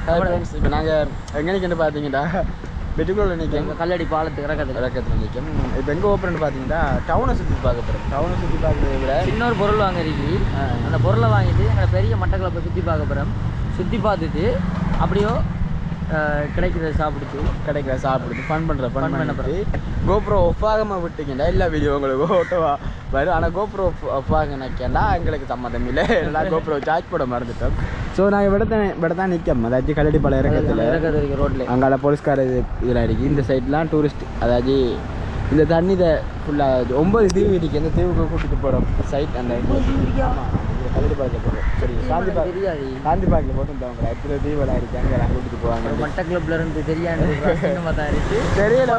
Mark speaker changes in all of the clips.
Speaker 1: இப்போ நாங்கள் எங்கே நிற்கன்னு பார்த்தீங்கன்னா பெட்டிக்குள்ள நிற்கும்
Speaker 2: கல்லடி பாலத்துக்கு
Speaker 1: இறக்கத்தில் நிற்கும். இப்போ எங்கே ஓப்பன் பார்த்தீங்கன்னா டவுனை சுற்றி பார்க்க போகிறோம். டவுனை சுற்றி பார்க்குறத விட
Speaker 2: இன்னொரு பொருள் வாங்குறீங்க. அந்த பொருளை வாங்கிட்டு எங்களை பெரிய மட்டக்களப்பை சுற்றி பார்க்க போகிறோம். சுற்றி பார்த்துட்டு அப்படியோ கிடைக்கிறத சாப்பிடுது ஃபன் பண்ணுறது. கோப்ரோ ஒஃப் ஆகாமல் விட்டீங்கன்னா எல்லா வீடியோ உங்களுக்கு ஓட்டோவா வரும். ஆனால் கோப்ரோ ஒஃப் ஆகினாக்கேண்டா எங்களுக்கு சம்மந்தம் இல்லை. எல்லாம் கோப்ரோ சார்ஜ் போட மறந்துட்டோம். ஸோ நாங்கள் விட தான் நிற்கும். அதாச்சும் கல்லடிப்பாளையம் இறக்கத்தில் ரோட்டில் அங்கால போலீஸ்கார இதில் இருக்குது. இந்த சைட்லாம் டூரிஸ்ட் அதாவது இந்த தண்ணி இதை ஃபுல்லாக 9 தீவு இருக்குது. அந்த தீவுக்கு கூட்டிகிட்டு போகிறோம் சைட். அந்த கல்லடிப்பாளையத்தில் போகிறோம். சரி காந்தி பார்க்கில் போட்டு தவங்க எப்படி தீவெல்லாம் இருக்குது அங்கே நாங்கள் கூட்டிகிட்டு போவாங்க. மட்டக்களப்பில் இருந்து தெரியாது
Speaker 1: தெரியல.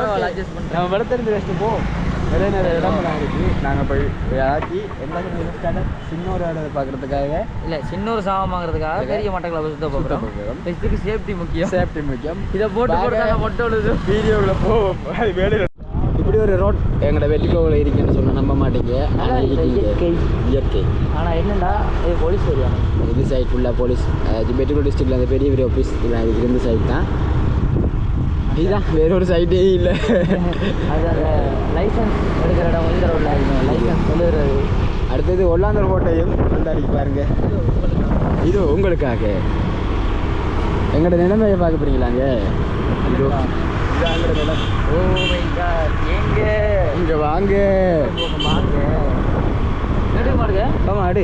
Speaker 1: நம்ம விடத்திருந்து வச்சுட்டு போவோம். நிறைய இடம்லாம் இருக்குது. நாங்கள் போய் ஆக்கி எல்லாத்தையும் சின்ன ஒரு இடம் பார்க்குறதுக்காக இல்லை சின்ன ஒரு சாகம் வாங்குறதுக்காக பெரிய மட்டக்களப்பை சுத்த போகிறோம். இதுக்கு சேஃப்டி முக்கியம். இதை போட்டு வீடியோவில் போவோம். அது வேலை இப்படி ஒரு ரோட் எங்களோட வெள்ளிக்கோவில் இருக்குன்னு சொன்னால் நம்ப மாட்டேங்க. ஆனால் இயற்கை. ஆனால் என்னென்னா இது போலீஸ் ஏரியா. இது சைட் ஃபுல்லாக போலீஸ். பெட்டிக்குள் டிஸ்ட்ரிக்டில் அந்த பெரிய ஆஃபீஸ் இதெல்லாம் இருக்குது. இந்த சைட் தான் இதுதான், வேற ஒரு சைட்டே இல்லை.
Speaker 2: அது அந்த லைசன்ஸ் எடுக்கிற இடம் இந்த ரோட்டில் ஆகிடும். லைசன்ஸ் சொல்லுறது.
Speaker 1: அடுத்தது ஒல்லாந்தர் கோட்டையும் வந்தாடிக்கு பாருங்க. இது உங்களுக்காக எங்களோட நிலைமையை பார்க்க போறீங்களாங்க. இதோ இதாங்கிற நிலம்.
Speaker 2: ஓ மை காட்,
Speaker 1: இங்கே வாங்க மாடு.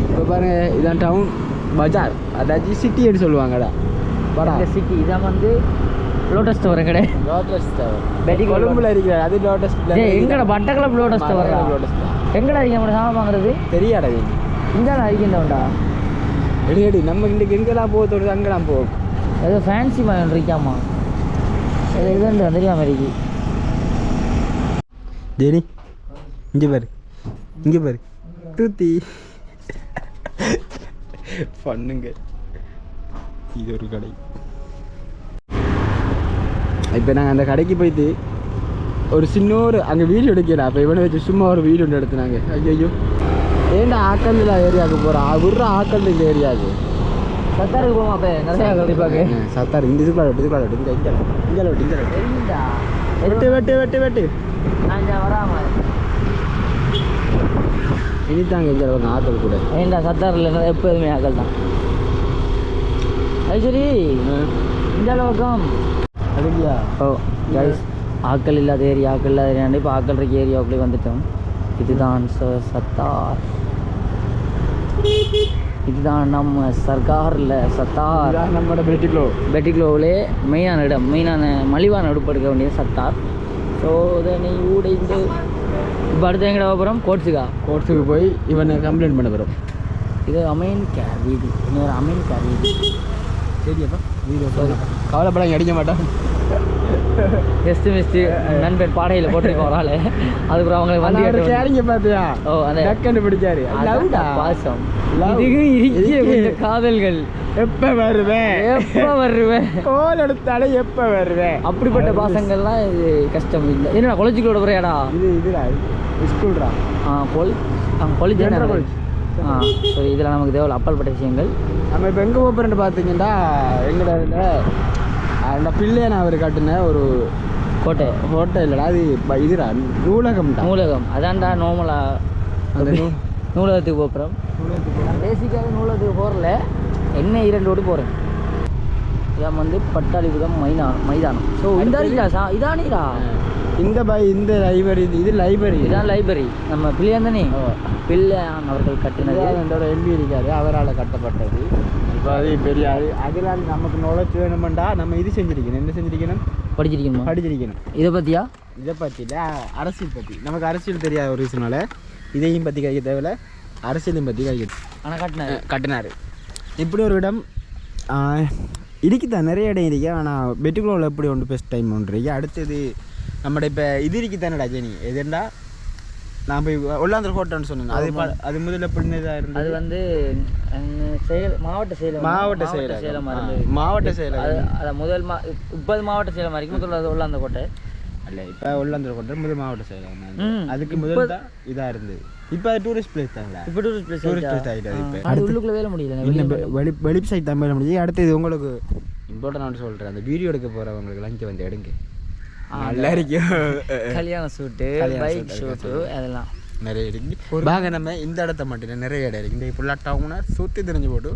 Speaker 1: இப்போ பாருங்க, இதான் டவுன் பஜார், அதாச்சும் சிட்டின்னு சொல்லுவாங்கடா.
Speaker 2: படா சிட்டி. இதான் வந்து லோட்டஸ் டவர் கடை.
Speaker 1: லோட்டஸ் டவர் பெட்டி கொழும்புல இருக்கிற அது லோட்டஸ்.
Speaker 2: எங்கட மட்டக்களப்பு லோட்டஸ் டவர். எங்கடா இருக்க நம்ம சாமான் வாங்குறது
Speaker 1: தெரியாடா.
Speaker 2: இங்கே அறிக்கின்றவன்டா.
Speaker 1: எடி நம்ம இன்றைக்கு எங்கெல்லாம் போக தோணுது அங்கெல்லாம் போகும்.
Speaker 2: ஏதோ ஃபேன்சி மாதிரி இருக்காமா. இதுதான் தெரியாம இருக்கு.
Speaker 1: ஜெனி இங்கே பாரு தூத்தி பண்ணுங்க. இது ஒரு கடை. இப்போ நாங்கள் அந்த கடைக்கு போயிட்டு ஒரு சின்ன ஒரு அங்கே வீடியோ எடுக்கிறா. அப்போ இவனை வச்சு சும்மா ஒரு வீடியோ ஒன்று எடுத்துனாங்க. ஐயோ ஏன்டா ஆக்கல் ஏரியாவுக்கு போகிறான். விட்ற ஆக்கல் இந்த ஏரியாவுக்கு
Speaker 2: சத்தாருக்கு போமா. அப்போ நிறையா கண்டிப்பாக
Speaker 1: சத்தார் இந்த இதுக்குள்ள வெட்டு
Speaker 2: நான் வராமல்
Speaker 1: இனித்தாங்க இங்கே ஆக்கள் கூட.
Speaker 2: ஏன்டா சத்தாரில் எப்போதுமே ஆக்கள் தான். அது சரி, இந்த அளவுக்கும்
Speaker 1: அதுக்கியா.
Speaker 2: ஓ கைஸ், ஆக்கள் இல்லாத ஏரியா இப்போ ஆக்கள் இருக்க ஏரியாவுக்குள்ளே வந்துட்டோம். இதுதான் சத்தார். இதுதான் நம்ம சர்க்காரில் சத்தார்.
Speaker 1: நம்மளோட
Speaker 2: பெட்டிக்ளோவிலே மெயினான மலிவான அடுப்பு எடுக்க வேண்டிய சத்தார். ஸோ இதனை ஊடைந்து இப்போ அடுத்த எங்கட அப்புறம் கோட்ஸுக்கு போய் இவனை கம்ப்ளைண்ட் பண்ண போகிறோம். இது அமெரிக்கா வீதி. இன்னொரு அமெரிக்கா வீதி.
Speaker 1: சரியாப்பா வீடியோ கவலைப்படாங்க, அடிக்க மாட்டான்.
Speaker 2: மிஸ்டு நண்பர் பாடையில் போட்டிருக்கோம் ஒரு ஆள். அதுக்கப்புறம் அவங்களுக்கு வந்து
Speaker 1: கேரிங்க பார்த்தியா.
Speaker 2: ஓ அந்த
Speaker 1: டக்குன்னு பிடிச்சாரு.
Speaker 2: பாசம் இதுக்கு இருக்கிய காதல்கள்.
Speaker 1: எப்போ வருவேன் கோல் எடுத்தாலே எப்போ வருவேன்.
Speaker 2: அப்படிப்பட்ட பாசங்கள்லாம் இது கஷ்டம் இல்லை. என்னடா காலேஜுக்குள்ள போறியாடா?
Speaker 1: இதுடா ஸ்கூல்டா.
Speaker 2: காலேஜ். சரி, இதில் நமக்கு தேவை அப்பல்பட்ட விஷயங்கள்.
Speaker 1: நம்ம இப்போ எங்கே போகிறேன்னு பார்த்தீங்கன்னா எங்களோட அந்த பிள்ளையை அவர் கட்டின ஒரு கோட்டை இல்லைடா, அது இதுடா நூலகம்.
Speaker 2: அதான்டா நார்மலாக அந்த நூலகத்துக்கு போகிறோம். பேசிக்காக நூலகத்துக்கு போகிறல என்ன 2 ஓடி போகிறேன். இதான் வந்து பட்டாளிபுரம் மைதானம். ஸோ இந்த இதானீரா
Speaker 1: இந்த லைப்ரரி.
Speaker 2: இதான் லைப்ரரி. நம்ம பிள்ளையான் தானே, பிள்ளையான் அவர்கள் கட்டினது.
Speaker 1: என்னோட எம்பி இருக்காரு, அவரால் கட்டப்பட்டது. இப்போ அது பெரிய அதில் நமக்கு நாலேஜ் வேணுமெண்டா நம்ம இது செஞ்சிருக்கணும். என்ன செஞ்சிருக்கணும்? படிச்சிருக்கணும்.
Speaker 2: இதை பற்றியா?
Speaker 1: இதை பற்றியில் அரசியல் பற்றி. நமக்கு அரசியல் தெரியாத ஒரு ரீசனால இதையும் பற்றி கழிக்க தேவையில்ல, அரசியலையும் பற்றி கழிக்கிறது.
Speaker 2: ஆனால்
Speaker 1: கட்டினார். இப்படி ஒரு இடம் இருக்குதான், நிறைய இடம் இருக்கு. ஆனால் பெட்டுக்குள்ள எப்படி ஒன்று பெஸ்ட் டைம் ஒன்று இருக்கு. அடுத்தது நம்மட இப்போ இது இருக்குதானடா ஜெனி, எதுண்டா நான் போய் ஒல்லாந்தர் கோட்டைன்னு சொன்னேன். அது முதல்ல பின்னதாக இருந்தது.
Speaker 2: அது வந்து மாவட்ட செயலம்.
Speaker 1: மாவட்ட செயலம்
Speaker 2: அது முதல் 30 மாவட்ட செயலமாக இருக்கும். முதல்ல ஒல்லாந்தர் கோட்டை.
Speaker 1: இல்லை இப்போ உள்ளாந்தூர் கோட்டை முதல் மாவட்ட செயலகம் அதுக்கு முதல் தான் இதாக இருந்தது இப்போ அது டூரிஸ்ட் பிளேஸ் தாங்களா
Speaker 2: இப்போ டூரிஸ்ட் பிளேஸ்
Speaker 1: ஆகிட்டது இப்போ
Speaker 2: அது உள்ளுக்குள்ள வேலை முடியல
Speaker 1: வெளி சைட் தான் வேலை முடியுது அடுத்து இது உங்களுக்கு இம்பார்ட்டன்ட் சொல்கிறேன் அந்த வீடியோ எடுக்க போகிறவங்களுக்கு லஞ்சம் வந்து எடுங்க நல்லா இருக்கும்
Speaker 2: கல்யாண ஷூட்டு பைக் ஷூட்டு அதெல்லாம்
Speaker 1: நிறைய இருக்குது வாங்க நம்ம இந்த இடத்த மட்டும் நிறைய இடம் இருக்குது இந்த ஃபுல்லாக டவுனை சுற்றி தெரிஞ்சு போட்டு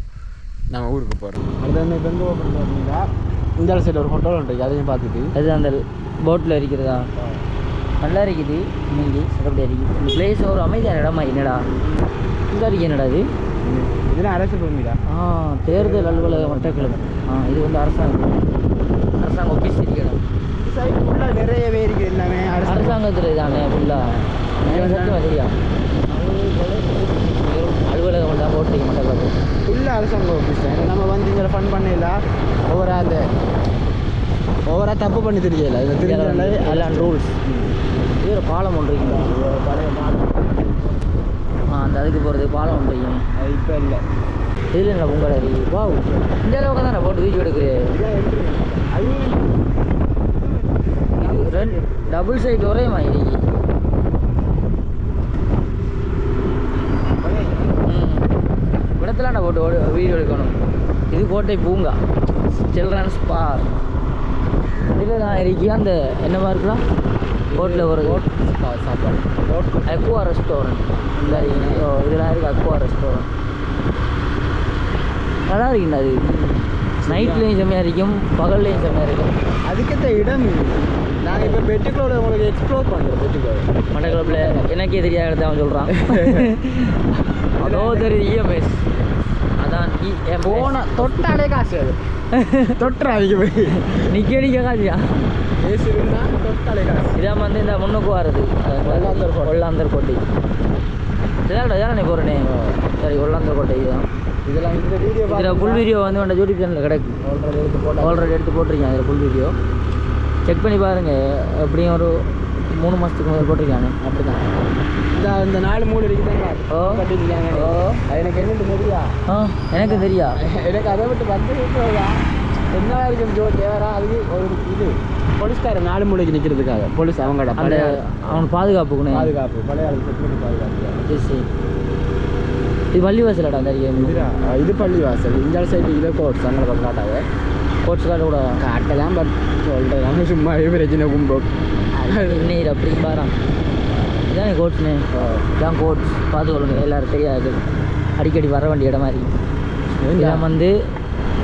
Speaker 1: நம்ம ஊருக்கு போகிறோம் அது வந்து இப்போ எங்கே ஓப்பன் பார்த்தீங்கன்னா இந்த சைடில் ஒரு ஹோட்டல் இருக்குது அதையும் பார்த்துட்டு
Speaker 2: அது அந்த போட்டில் இருக்கிறதா நல்லா இருக்குது இன்னைக்கு சிறப்படியாக இருக்குது இந்த பிளேஸ் ஒரு அமைதியான இடமா என்னடா இந்த இருக்கு என்னடா இது
Speaker 1: இதெல்லாம் அரசு பூமிடா
Speaker 2: தேர்தல் அலுவலக மட்டக்களப்பு இது வந்து அரசாங்க ஆஃபீஸ் இடம்
Speaker 1: சைட் ஃபுல்லாக நிறையவே இருக்குது எல்லாமே
Speaker 2: அரசாங்கத்தில் தானே ஃபுல்லாக சத்தியமாக தெரியா அலுவலகம் தான் போட்டுருக்க மட்டக்களப்பு
Speaker 1: ஃபுல்லாக அரசாங்க ஆஃபீஸ் தான் நம்ம வந்து இங்கே ஃபன் பண்ணல ஓவராக தப்பு பண்ணி தெரியல இது தெரியல
Speaker 2: எல்லாம் ரூல்ஸ் இது ஒரு பாலம் ஒன்று இருக்குங்களா பழைய பாலம் அந்த அதுக்கு போகிறது பாலம் ஒன்று இருக்குங்க
Speaker 1: இப்போ இல்லை
Speaker 2: இதில் என்ன பொங்கல் வா இந்த அளவுக்கு தான் நான் போட்டு வீடியோ எடுக்கிறேன் இது ரெண்டு டபுள் சைட் ஒரேமா இன்னைக்கு இடத்துல போட்டு வீடியோ எடுக்கணும் இது கோட்டை பூங்கா சில்ட்ரன்ஸ் பார்க் இதில் தான் இருக்கி அந்த என்னவா இருக்கலாம் ஹோட்டலில் ஒரு சாப்பாடு அக்வா ரெஸ்டாரண்ட் இந்த இதெல்லாம் இருக்குது அக்வா ரெஸ்டாரண்ட் நல்லா இருக்குண்ணா அது நைட்லேயும் செம்மையாக இருக்கும் பகல்லையும் செம்மையாக இருக்கும்
Speaker 1: அதுக்கேற்ற இடம் நாங்கள் இப்போ பெட்டிக்குளோட உங்களுக்கு எக்ஸ்ப்ளோர் பண்ணுறோம் பெட்டிக்குளோட
Speaker 2: மட்டக்களப்பில் எனக்கே தெரியாத இடத்த அவன் சொல்கிறான் அதோ தெரியுது இஎம்எஸ் அதான்
Speaker 1: போன தொட்டாலே காசு அது தொட்டுறாங்க போய் நிற்க காசியா பேசிருந்தா தொட்டாலே காசு
Speaker 2: இதான் வந்து இந்த முன்னுக்கு வர்றது ஒல்லாந்தர் கோட்டை இதான் நீ போகிறேனே சரி ஒல்லாந்தர் கோட்டை இதுதான்
Speaker 1: இதெல்லாம் இந்த வீடியோ
Speaker 2: இதில் ஃபுல் வீடியோ வந்து உண்ட யூடியூப் சேனலில் கிடைக்கும் ஆல்ரெடி எடுத்து போட்டிருக்கேன் அதில் ஃபுல் வீடியோ செக் பண்ணி பாருங்கள் எப்படியும் ஒரு 3 மாதத்துக்கு முதல் போட்டிருக்கானே அப்படி தான்
Speaker 1: இந்த 4 மூணு இருக்குதாங்க கட்டிருக்காங்க எனக்கு என்னட்டு தெரியா
Speaker 2: எனக்கு தெரியா
Speaker 1: எனக்கு அதை விட்டு வந்து என்ன இருக்கும் ஜோ தேவரா அதுக்கு ஒரு இது போலீஸ்காரர் 4 மூலைக்கு நிற்கிறதுக்காக போலீஸ் அவங்களோட
Speaker 2: அந்த அவனுக்கு பாதுகாப்புக்குன்னு
Speaker 1: பாதுகாப்பு பழைய ஆளுக்கு செக்யூரிட்டி பாதுகாப்பு
Speaker 2: சரி இது பள்ளிவாசலடா அந்த
Speaker 1: இது பள்ளிவாசல் இந்த சைடு இதை கோட்ஸ் அங்கே பக்கம் காட்டாங்க
Speaker 2: கோட்ஸ் காட்ட கூட
Speaker 1: காட்டலாம் பட் சொல்கிறேன் சும்மா பிரச்சனை கும்பம்
Speaker 2: நீர் அப்படி பாரான் இதான் கோட்ஸ்னே இதான் கோட்ஸ் பார்த்துக்கொள்ளுங்க எல்லோரும் தெரியாது அடிக்கடி வர வேண்டிய இடம் மாதிரி இதான் வந்து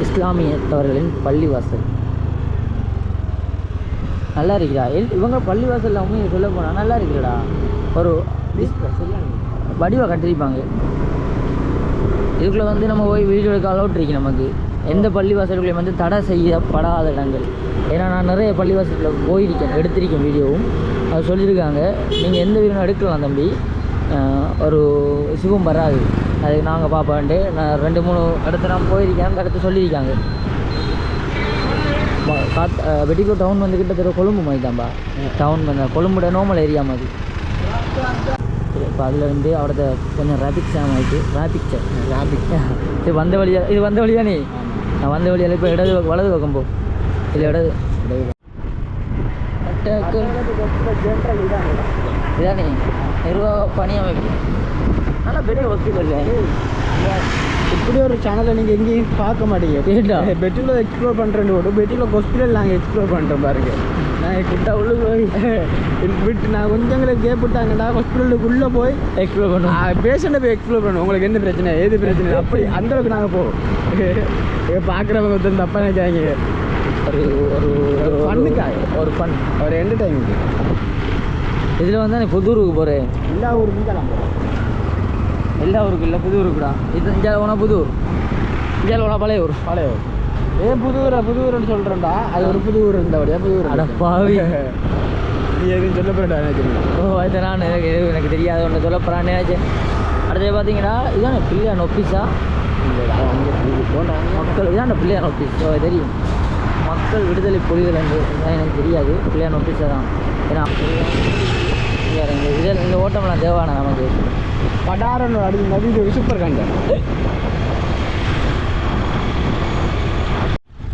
Speaker 2: இஸ்லாமியத்தவர்களின் பள்ளிவாசல் நல்லா இருக்கிறா இவங்க பள்ளிவாசலில் அவங்க சொல்ல போனால் நல்லா இருக்கிறடா ஒரு வடிவாக கட்டிருப்பாங்க இதுக்குள்ளே வந்து நம்ம போய் வீடியோ எடுக்க அலௌட் இருக்கு நமக்கு எந்த பள்ளிவாசல்களையும் வந்து தடை செய்யப்படாத இடங்கள் ஏன்னா நான் நிறைய பள்ளிவாசலில் போயிருக்கேன் எடுத்திருக்கேன் வீடியோவும் அது சொல்லியிருக்காங்க நீங்கள் எந்த வீடியோ எடுக்கலாம் தம்பி ஒரு இசுவும் வராது அது நாங்கள் பார்ப்பேன்ட்டு நான் 2-3 இடத்துல நான் போயிருக்கேன் அந்த இடத்த சொல்லியிருக்காங்க வெட்டிக்கோ டவுன் வந்து கிட்டத்தட்ட கொழும்பு மாதிரி தான்பா டவுன் வந்து கொழும்புட நார்மல் ஏரியா மாதிரி இப்போ அதில் வந்து அவரது கொஞ்சம் ரேபிக் ஜாம் ஆகிட்டு ரேபிக் இது வந்த வழியாக நீ நான் வந்த வழியால் இப்போ வலது பக்கம் போ இல்லை இதானே நிர்வாக பணி அமைப்பு நல்லா பெரிய ஹாஸ்பிட்டல்
Speaker 1: இப்படி ஒரு சேனலை நீங்கள் எங்கேயும் பார்க்க மாட்டீங்க பெட்டிக்குள்ள எக்ஸ்ப்ளோர் பண்ணுறேன்னு போட்டு பெட்டிக்குள்ள ஹாஸ்பிட்டல் நாங்கள் எக்ஸ்ப்ளோர் பண்ணுறோம் பாருங்க நான் கிட்ட உள்ள போய் விட்டு நான் கொஞ்சங்களுக்கு கேட்பட்டாங்கடா ஹாஸ்பிட்டலுக்குள்ளே போய்
Speaker 2: எக்ஸ்ப்ளோர் பண்ணுவோம்
Speaker 1: பேஷண்ட்டை போய் எக்ஸ்ப்ளோர் பண்ணுவோம் உங்களுக்கு என்ன பிரச்சனை ஏது பிரச்சனை அப்படி அந்தளவுக்கு நாங்கள் போவோம் பார்க்குறவங்க ஒருத்தர் தப்பாக நினைக்காங்க
Speaker 2: ஒரு ஒரு
Speaker 1: ஃபன்னுக்காக
Speaker 2: ஒரு ஃபன்
Speaker 1: ஒரு என்டர்டைன்மெண்ட்
Speaker 2: இதில் வந்து நான் புதூருக்கு போகிறேன்
Speaker 1: எல்லா ஊருக்கும் தான் நான் போகிறேன்
Speaker 2: எல்லா ஊருக்கும் இல்லை புதூருக்குடா இது இங்கே போனால் புதூர் இங்கே போனால் பழைய ஊர்
Speaker 1: ஏன் புதூர்னு சொல்கிறேன்டா அது ஒரு புது ஊர் இருந்தபடியா புது ஊர்
Speaker 2: அடப்பாவி
Speaker 1: நீ எதுவும் சொல்ல போகிறா நினைக்கிறேன்
Speaker 2: அது நான் எனக்கு தெரியாத ஒன்று சொல்ல போகிறான்னு நினைச்சேன் அடுத்தது பார்த்தீங்கன்னா இதான பிள்ளையான் ஆஃபீஸா மக்கள் இதான பிள்ளையான் ஆஃபீஸ் தெரியும் மக்கள் விடுதலை புலிகள் என்று எனக்கு தெரியாது பிள்ளையான் ஆஃபீஸாக தான் ஏன்னா இதில் இந்த ஓட்டம்லாம் தேவானா நமக்கு
Speaker 1: படாரன்னு அடி சூப்பர் கண்டேன்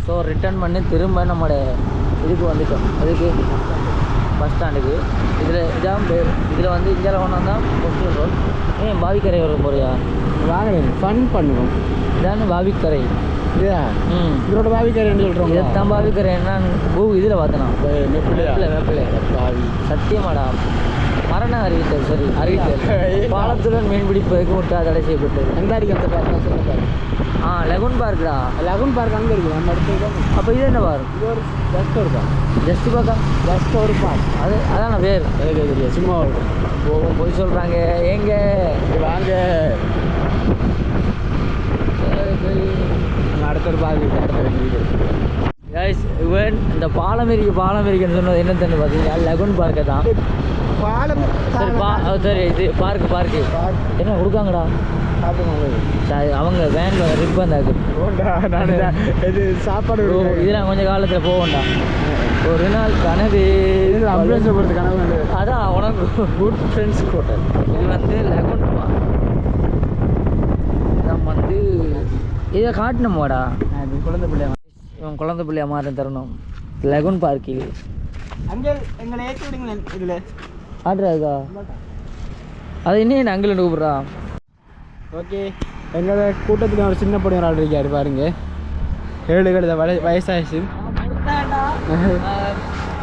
Speaker 2: ஸோ ரிட்டர்ன் பண்ணி திரும்ப நம்மளோட இதுக்கு வந்துட்டோம் அதுக்கு பஸ் ஸ்டாண்டுக்கு. இதில் வந்து இந்தியாவில் கொண்டு வந்தால் கொஸ்டின் ரோல். ஏன் பாவிக்கரை வரும் போறியா?
Speaker 1: வாங்க ஃபன் பண்ணுவோம்.
Speaker 2: இதானே பாவிக்கரை.
Speaker 1: இதோட பாவிக்கரைன்னு சொல்கிறோம்.
Speaker 2: இதைத்தான் பாவிக்கரை என்னன்னு இதில் பார்த்தேன். மேப்பிள்ளை பாவி சத்தியமாடா. மரண அறிவித்தல். சரி, அறிவித்தல். பாலத்துடன் மீன் பிடிப்பதற்கு முட்டா தடை செய்யப்பட்டது.
Speaker 1: எங்கே இருக்கு அந்த பார்க்? சொல்லுங்க.
Speaker 2: லெகுன் பார்க்குடா. லெகுன் பார்க் அங்கே இருக்குது. நம்ம எடுத்து அப்போ இது என்ன பார்க்?
Speaker 1: இது ஒரு ஜஸ்ட் ஒரு பார்க்.
Speaker 2: ஜஸ்ட் பார்க்கா? ஜஸ்ட் ஒரு பார்க். அதான் பேர் எனக்கு தெரியும். சும்மா போய் சொல்கிறாங்க. ஏங்க
Speaker 1: வாங்க அடுத்த ஒரு பார்க் இருக்குது. அடுத்த வீடு
Speaker 2: கைஸ். இவன் இந்த பாலம் இருக்குன்னு சொன்னது என்னன்னு பார்த்தீங்கன்னா லெகுன் பார்க்கை தான்.
Speaker 1: பாலம்.
Speaker 2: சரி இது பார்க்கு என்ன கொடுக்காங்கடா? அவங்க வேனில் ரிப்பன்
Speaker 1: இது சாப்பாடு.
Speaker 2: இதெல்லாம் கொஞ்சம் காலத்தில் போகண்டா. ஒரு நாள் கனவு
Speaker 1: அம்புலன்ஸை பொறுத்த கனவு.
Speaker 2: அதான் உனக்கு
Speaker 1: குட் ஃப்ரெண்ட்ஸ் ஹோட்டல்.
Speaker 2: இது வந்து லெகுன் நம்ம வந்து இதை காட்டணுமாடா. குழந்தை பிள்ளையா மாறி தரணும். லெகுன் பார்க்கில்
Speaker 1: அங்கே எங்களை ஏற்றி விடுங்களேன். இதில்
Speaker 2: ஆட்ராக்கா அது என்ன அங்கிள் கூப்பிட்றா.
Speaker 1: ஓகே, எங்களோட கூட்டத்தில் ஒரு சின்ன பொண்ணு ஆள் இருக்காரு பாருங்க. 7 கழுத வயசாயிடுச்சு.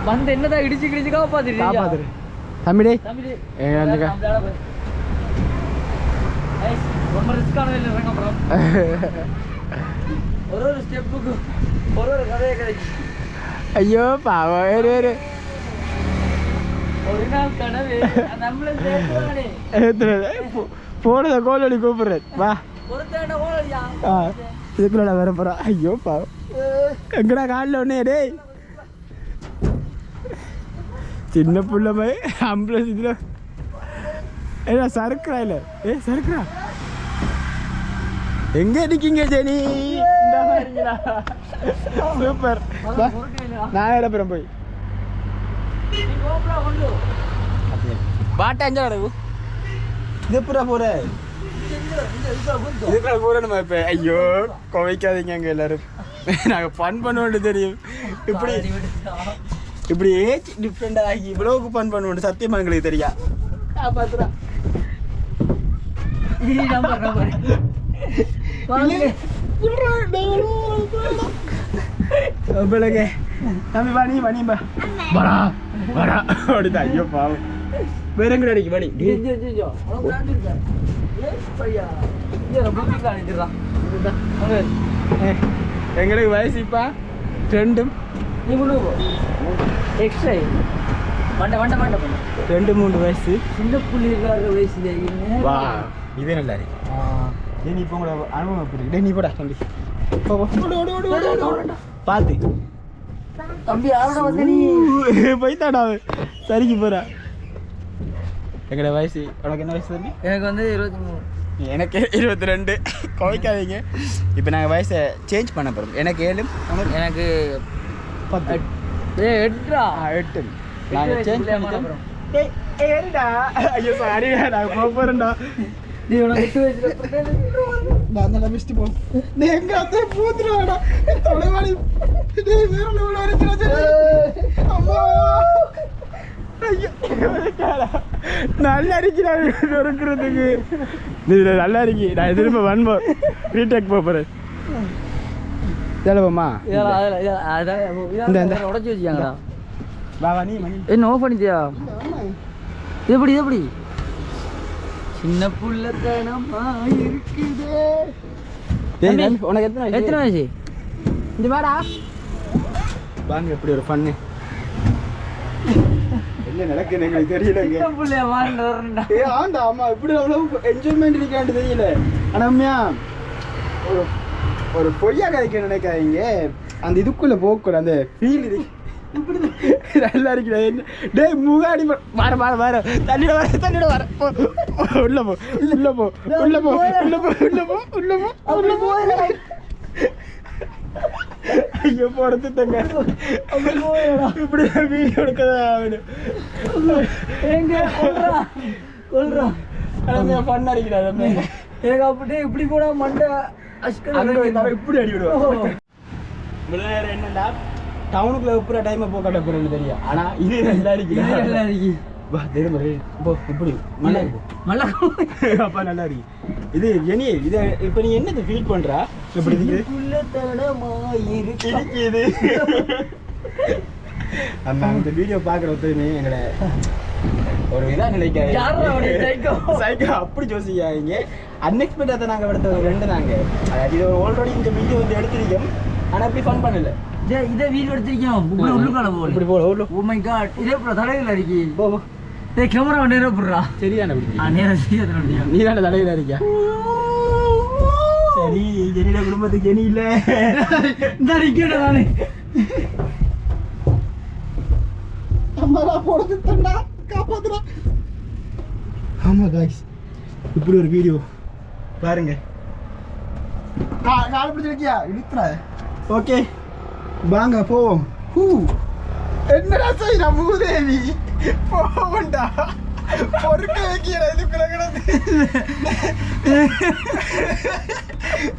Speaker 2: வந்து என்னதான் இடிச்சு காப்பாத்துரு
Speaker 1: தம்பிடே.
Speaker 2: ஒரு ஸ்டெப்புக்கு ஒரு கதையை கிடைக்கும்.
Speaker 1: ஐயோ பாவம்.
Speaker 2: ஒரு நாள் கனவு
Speaker 1: போனத கோலி கூப்பிடுறேன். வா இதுக்குள்ள வர போறான். ஐயோ பாவம். எங்கடா காலில் ஒன்னே டேய் சின்ன புள்ள போய் ஆம்புலன்ஸ் இதுல ஏன்னா சறுக்குறா. இல்லை சறுக்குறா. எங்க இருக்கீங்க ஜெனி? சூப்பர். நான் இடப்புறம் போய் பாட்டை அஞ்சா நடக்கும். இது பூரா போற இதுக்குள்ள போற நம்ம இப்ப. ஐயோ குவைக்காதீங்க அங்க எல்லாரும். நாங்க ஃபன் பண்ணுவோம் தெரியும். இப்படி ஏஜ் டிஃப்ரெண்ட் ஆகி இவ்வளவுக்கு ஃபன் பண்ணுவோம் சத்தியமா எங்களுக்கு தெரியா. பாத்துறா தம்பி பணி பணிப்பா வரா வரா அப்படிதான். ஐயோ பாவம். வேற எங்க அடிக்கு பணி. எங்களுக்கு வயசு இப்ப 2 2-3 வயசு.
Speaker 2: சின்ன புள்ளி இருக்கிற வயசுல
Speaker 1: வா இதே நல்லா இருக்கு. நீ இப்போ உங்களோட அனுபவம் எப்படி இருக்கு? நீ போடா தம்பி. பார்த்து
Speaker 2: தம்பி யாரோட வந்து நீ
Speaker 1: போய்த்தாடா சரிக்கு போறா. எங்கட வயசு உனக்கு என்ன வயசு தம்பி?
Speaker 2: எனக்கு வந்து 23.
Speaker 1: எனக்கு 22. குவைக்காதீங்க. இப்போ நாங்கள் வயசை சேஞ்ச் பண்ண போகிறோம். எனக்கு 7
Speaker 2: எனக்கு
Speaker 1: 10. 8 நாங்கள் சேஞ்ச் பண்ணிட்டோம். ஏறிடா. ஐயோ சாரிடா நாங்கள் போக போகிறோம்டா.
Speaker 2: நீ உனக்கு 8 வயசுல
Speaker 1: நான் தான் மிஸ்ட் போ. நீ எங்க அத்தை பூத்துறாடா. தொலைவாடி. டேய் வேற லெவல் வரச்சுடா. அம்மா. ஐயோ கேளா. நல்லா இருக்கீடா இருக்குறதுக்கு. நீ நல்லா இருக்கீ. நான் திரும்ப வன்போ ரீடேக் போறேன். தேலவமா.
Speaker 2: அத உடைச்சு வச்சியாங்கடா.
Speaker 1: வா வா நீ மணி.
Speaker 2: என்ன ஆஃப் பண்ணிட்டியா? எப்படி சின்ன புள்ளத்தனமா இருக்குதே.
Speaker 1: டேய் உனக்கு எத்தனை
Speaker 2: வயசு?
Speaker 1: இந்த வாடா. வாங்க இப்படி ஒரு ஃபன். என்ன நடக்குது எனக்கு தெரியலங்க.
Speaker 2: சின்ன புள்ளைய வாங்க வரண்டா.
Speaker 1: ஆண்டா அம்மா இப்படி அவ்வளவு என்ஜாய்மென்ட் இருக்கான்னு தெரியல. ஆனா உண்மையா ஒரு பொய்யா கதைக்க நினைக்காதீங்க. அந்த இதுக்குள்ள போக்கூட அந்த ஃபீல் இருக்கு. நல்லா இருக்குடா. டேய் முகாடி வர தள்ளிட வர உள்ள போ. ஐயோ போறது தங்க இப்படி வீடியோ எடுக்கதான்
Speaker 2: கொல்றா.
Speaker 1: பண்ண அடிக்கிறா.
Speaker 2: எனக்கு அப்படியே இப்படி கூட மண்டை
Speaker 1: இப்படி அடி விடுவோம். என்னடா டவுனுக்குள்ள எப்போ டைமை போக்காட்ட போகிறேன்னு தெரியும் ஆனால் இது நல்லா இருக்கு வா தெரியும் இப்போ இப்படி நல்லா இருக்கு அப்பா நல்லா இருக்கு இது இனி இதை இப்போ நீ என்னது ஃபீல் பண்ணுறா இப்படி இருக்குது நம்ம இந்த வீடியோ பார்க்குற ஒருத்தருமே எங்களை ஒரு இதாக நினைக்காது சைக்கோ அப்படி யோசிக்காதீங்க அன்எக்ஸ்பெக்டடாக நாங்கள் எடுத்த ஒரு ரெண்டு நாங்கள் அதாவது இது ஒரு ஆல்ரெடி இந்த வீடியோ வந்து எடுத்திருக்கோம் ஆனால் அப்படி ஃபன் பண்ணல
Speaker 2: இதை வீடியோ எடுத்திருக்கோம் உள்ளுக்கால போகல இப்படி போகல ஓ மை காட் இதே தலையில் இருக்கு போ கேமரா நேரம் போடுறா சரியான நீ தானே தலையில் இருக்கியா
Speaker 1: சரி ஜெனியோட குடும்பத்துக்கு ஜெனி இல்லை
Speaker 2: இந்த நிற்கணும் நானே
Speaker 1: அம்மாடா போடுறது தண்டா காப்பாத்துறா ஆமா गाइस இப்படி ஒரு வீடியோ பாருங்க கால் பிடிச்சிருக்கியா இழுத்துற ஓகே வாங்க போவோம் என்னடா செய்யற மூதேவி போவண்டா பொறுக்க வைக்கிற இதுக்குள்ள கிடந்து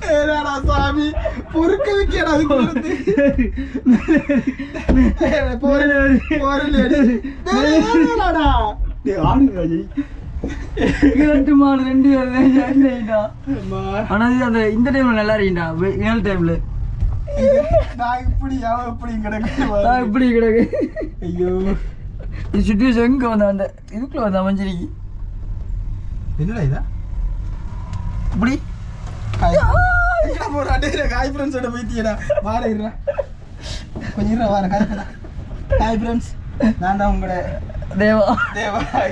Speaker 1: ஏடா சாமி பொறுக்க வைக்கிற அதுக்குள்ள
Speaker 2: இந்த டைம்ல நல்லா இருக்கீண்டா ஏழு டைம்ல இப்படி கிடக்கு
Speaker 1: ஐயோ
Speaker 2: சுச்சுவேஷன் எங்க வந்த அந்த இதுக்குள்ள வந்த மஞ்சரிக்கு
Speaker 1: என்னடா இதா இப்படி ஹாய் ஃப்ரெண்ட்ஸோட போய்த்தியடா வாரா கொஞ்சம் வார ஹாய் ஃப்ரெண்ட்ஸ் நான் தான் உங்களோட தேவா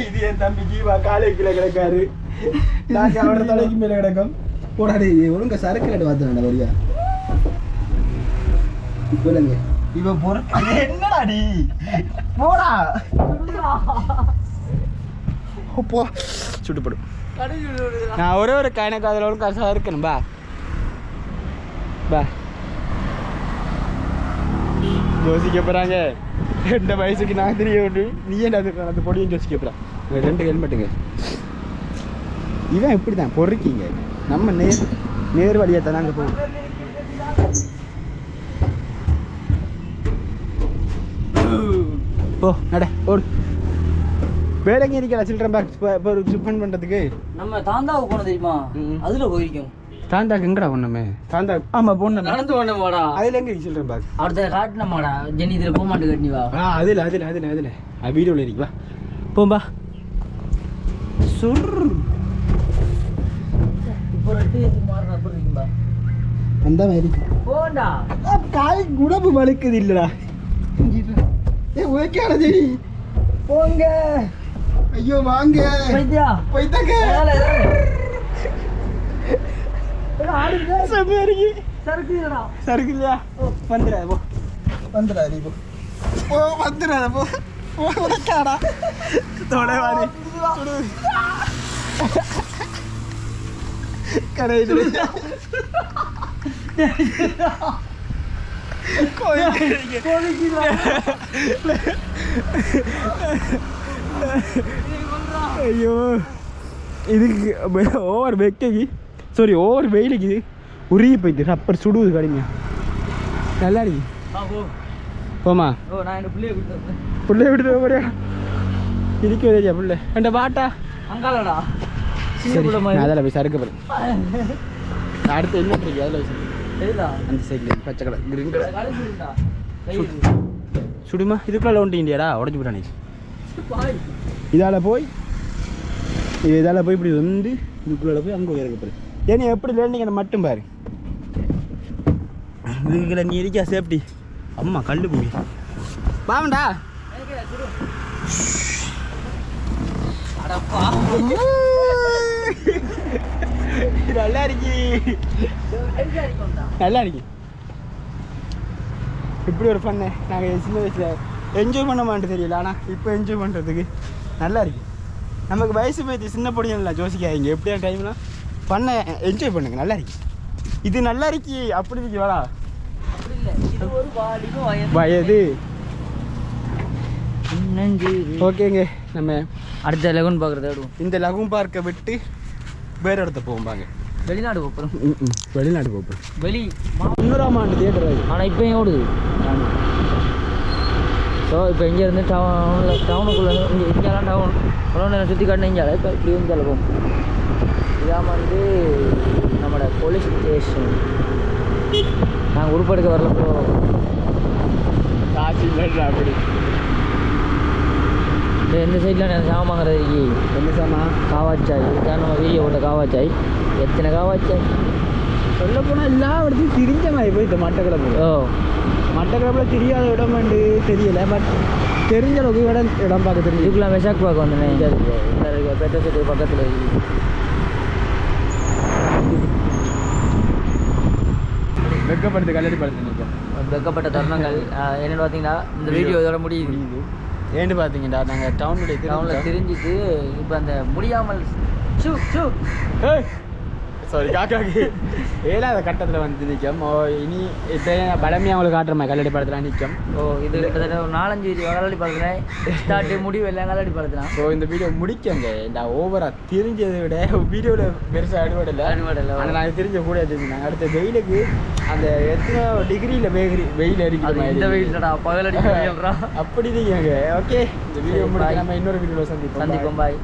Speaker 1: இது என் தம்பி ஜீவா காலை கீழே கிடக்காரு நாங்கள் அவரோட தலைக்கு மேலே கிடக்கும் போடாடி ஒழுங்க சரக்கு பார்த்துடா வரியா சொல்லுங்க இவன் போற என்னடாடி போடா போ சுட்டுப்படும் நான் ஒரே ஒரு எனக்கு அதில் ஒன்று கஷ்டம் இருக்கணும் பா பா யோசிக்க போகிறாங்க ரெண்டு வயசுக்கு நான் தெரிய நீ ஏன் அந்த பொடியும் யோசிக்க போகிறான் ரெண்டு ஹெல்மெட்டுங்க இவன் இப்படி தான் பொறுக்கிங்க நம்ம நேர் வழியாக தான் நாங்கள் போவோம் போ நட ஓடு வேற எங்கே இருக்கா சில்ட்ரன் பாக்ஸ் ஃபன் பண்ணுறதுக்கு
Speaker 2: நம்ம தாந்தாவுக்கு போன தெரியுமா அதில் போயிருக்கோம்
Speaker 1: தாந்தாக்கு எங்கடா ஒண்ணுமே தாந்தா ஆமா போன
Speaker 2: நடந்து போனமாடா
Speaker 1: அதுல எங்க சில்ட்ரன் பாக்ஸ்
Speaker 2: அடுத்த காட்டினமாடா ஜெனி இதில் போக மாட்டேன் கட்டி வா
Speaker 1: அதுல வீடியோவில் இருக்கு வா போம்பா சுர்
Speaker 2: இப்போ ரெட்டு மாறினா போறீங்களா
Speaker 1: அந்த மாதிரி
Speaker 2: போண்டா
Speaker 1: காய் குடம்பு வலிக்குது இல்லடா ஓகேடா ஜெனி போங்க ஐயோ வாங்க போய்த்தாங்க சரக்கு இல்லையா வந்துடாது போ வந்துடாது நீ போ வந்துடாத போ உனக்காடா தொலைவாடி கடையில் ஐயோ இதுக்கு ஓவர் வெக்கைக்கு சாரி ஓவர் வெயிலுக்கு உருகி போயிட்டு ரப்பர் சுடுவது கடுமையா நல்லா இருக்கு போமா பிள்ளைய விட்டு போறியா இருக்கு தெரியா பிள்ளை என்ட பாட்டா
Speaker 2: அங்காலடா
Speaker 1: அதில் போய் சறுக்க போகிறேன் அடுத்து என்ன இருக்கு அதில் அந்த சைக்கிள் பச்சை கலர் கிரீன் கலர் சுடுமா இதுக்குள்ள ஒன்று இண்டியாடா உடஞ்சி போட்டானே இதால் போய் இப்படி வந்து இதுக்குள்ள போய் அங்கே இறக்க போகிறேன் ஏன்னா எப்படி லேண்டிங்க மட்டும் பாரு இதுக்குள்ள நீ இருக்கா சேஃப்டி அம்மா கல்லு போய் பாவண்டா நல்லா இருக்கு நல்லா இருக்கு இப்படி ஒரு பண்ண நாங்கள் சின்ன வயசில் என்ஜாய் பண்ண மாட்டேன் தெரியல ஆனால் இப்போ என்ஜாய் பண்ணுறதுக்கு நல்லா இருக்கு நமக்கு வயசு போய்த்து சின்ன பொடியும் இல்லை யோசிக்காதீங்க எப்படியா டைம்லாம் பண்ண என்ஜாய் பண்ணுங்க நல்லா இருக்கு இது நல்லா இருக்கு அப்படி இருக்கு வேடா வயது ஓகேங்க நம்ம
Speaker 2: அடுத்த லகூன் பார்க்குறது
Speaker 1: இந்த லகூன் பார்க்கை விட்டு வேறு இடத்த போகும்பாங்க
Speaker 2: வெளிநாடு போகிறோம்
Speaker 1: வெளிநாடு போகிறோம்
Speaker 2: வெளி
Speaker 1: 300ஆம் ஆண்டு தியேட்டர்
Speaker 2: ஆனால் இப்போ ஓடுது ஸோ இப்போ இங்கேருந்து டவுனுக்குள்ளே இங்கெல்லாம் டவுன் இவ்வளோ நேரம் சுற்றி காட்டின இங்கே இப்போ இப்படி வந்து போகும். இதான் வந்து நம்மளோட போலீஸ் ஸ்டேஷன். நாங்கள் உருப்படுக்க வரல ப்ரோ,
Speaker 1: காசு இல்லை அப்படி.
Speaker 2: எந்த சைடில் நான் சாமான் வாங்குறதுக்கு
Speaker 1: என்ன சாமான்?
Speaker 2: காவாச்சாய். இதான் நம்ம வீடியோ போட்ட காவாச்சாய். எத்தனை காவாச்சாய்
Speaker 1: சொல்ல போனால் எல்லா இடத்தையும் திரிஞ்ச மாதிரி போயிட்டு மட்டக்களப்பு.
Speaker 2: ஓ
Speaker 1: மட்டக்களப்பில் தெரியாத இடம் வந்து தெரியல, பட் தெரிஞ்ச அளவுக்கு இடம் பார்க்க தெரிஞ்சு.
Speaker 2: இதுக்குள்ள மெஷாக் பார்க்க வந்தேன். பெட்ரோல் செட்டு பக்கத்தில் இருக்குது.
Speaker 1: வெக்கப்படுத்து கல்லடி படுத்து நிற்கும்.
Speaker 2: வெக்கப்பட்ட தருணங்கள் என்னென்னு பார்த்தீங்கன்னா இந்த வீடியோ இதோட முடியுது.
Speaker 1: ஏன்னு பார்த்தீங்கன்னா நாங்கள் டவுனில்
Speaker 2: தெரிஞ்சுட்டு இப்போ அந்த முடியாமல்
Speaker 1: சாரி காக்காக்கு ஏழாவது கட்டத்தில் வந்து நிற்கும். இனி பழமையாக அவங்களுக்கு காட்டுற மாதிரி கல்லடி படத்தில் நிற்கும்.
Speaker 2: இது கிட்டத்தட்ட ஒரு 4-5 வீடியோ கல்லடி படத்தில் ஸ்டார்ட்டு முடிவு எல்லாம் கல்லடி படத்தில்.
Speaker 1: ஸோ இந்த வீடியோ முடிக்கங்க. இந்த ஓவராக தெரிஞ்சதை விட வீடியோவில் பெருசாக அனுபவம் ஆனால் நாங்கள் தெரிஞ்ச கூட தெரிஞ்சுனாங்க. அடுத்த வெயிலுக்கு அந்த எத்தனை டிகிரியில் வெயில் அடிக்கிற
Speaker 2: இந்த வெயில்டா பகலடி
Speaker 1: அப்படி நீங்க. ஓகே, இந்த வீடியோ முடிக்க நம்ம இன்னொரு வீடியோவில் சந்திப்போம்.
Speaker 2: பாய்.